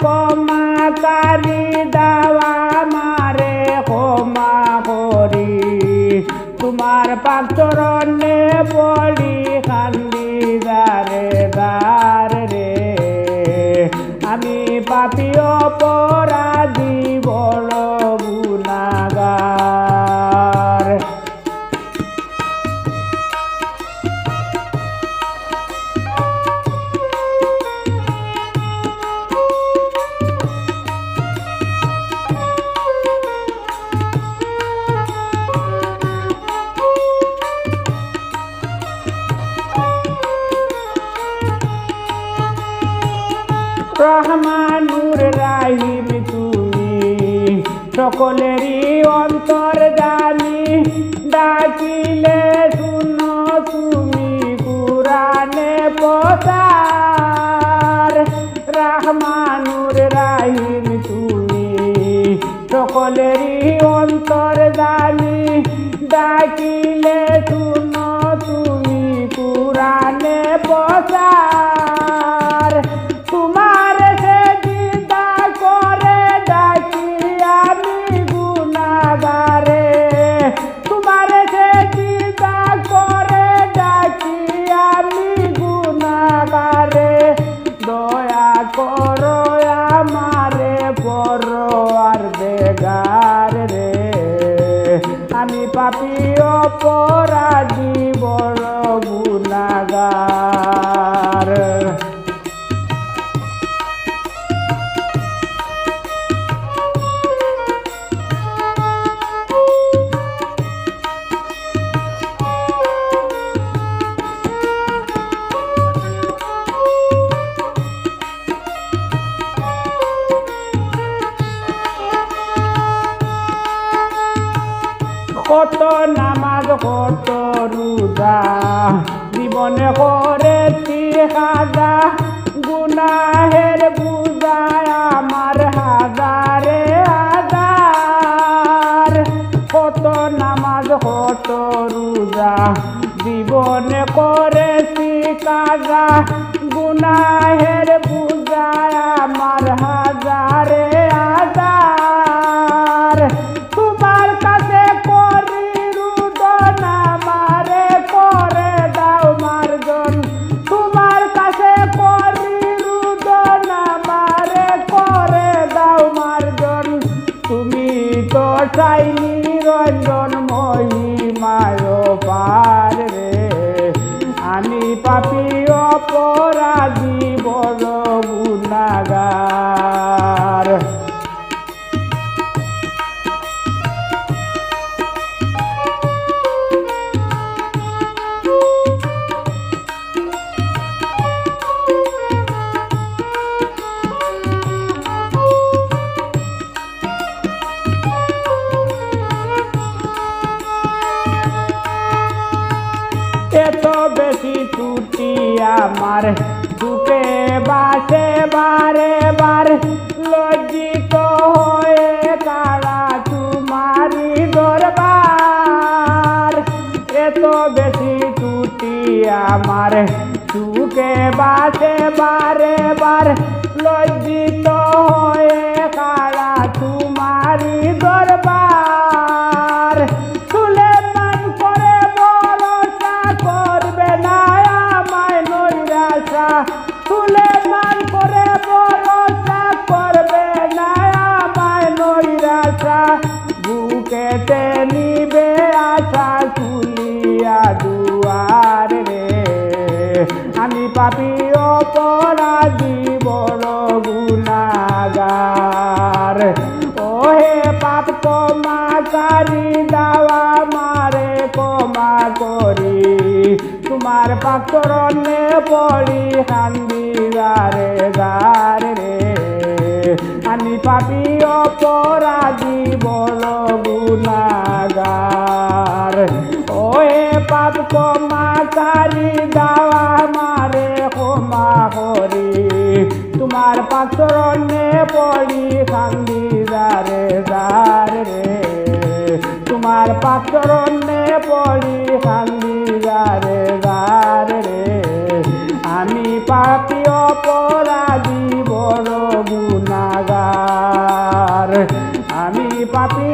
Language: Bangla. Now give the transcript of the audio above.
ক্ষমাকারী দাওয়া মারে ক্ষমা করি তোমার পাক চরণে পড়ি কান্দি দারে দার রে আমি পাপী অপরাধী বড় গুনাহগার রহমানুর রাহিম তুমি সকলেরই অন্তর জানি ডাকিলে শুনো তুমি কুরআনে প্রচার রহমানুর রাহিম তুমি সকলেরই অন্তর জানি ডাকিলে শুনো তুমি কুরআনে প্রচার তোমার সেজদা করে ডাকি আমি গুনাহগারে তোমার সেজদা করে ডাকি আমি গুনাহগারে দয়া করো আমারে পরওয়ারদিগার রে আমি পাপী অপরাধী বড় গুনাহগার কত নামাজ কত রোজা জীবনে করেছি কাজা গুনাহের বুঝায় আমার হাজারে হাজার কত নামাজ কত রোজা জীবনে করেছি কাজা গুনাহের বুঝায় আমার হাজারে হাজার তোমার কাছে করি রুদন আমারে করে দাও মার্জন তোমার কাছে করি রুদন আমারে করে দাও মার্জন তুমি তো চাই নিরঞ্জন মহিমায় পার রে আমি পাপী অপরাধী বড় গুনাহগার এত বেশি ত্রুটি আমার বুকে বাসে বারে বার লজ্জিত হয়ে কারা তোমারি দরবার এত বেশি ত্রুটি আমার বুকে বাসে বারে বার লজ্জিত হয়ে কারা তোমারি দরবার সুলেমান করে ভরসা করবে না আমায় নৈরাশা সুলেমান করে ভরসা করবে না আমায় নৈরাশা বুকেতে নিবে আশা তুলিয়া দুয়ার রে আমি পাপী অপরাধী বড় গুনাহগার ওহে পাপ ক্ষমাকারী দাওয়া মারে ক্ষমা করি তোমার পাক চরণে পড়ি কান্দি গারে গার রে আমি পাপী অপরাধী বড় গুনাহগার ওহে পাপ ক্ষমাকারী দাওয়া মারে ক্ষমা করি তোমার পাক চরণে পড়ি কান্দি গারে গার রে তোমার পাক চরণে পড়ি কান্দি গারে গার রে আমি পাপী অপরাধী বড় গুনাহগার। পাপি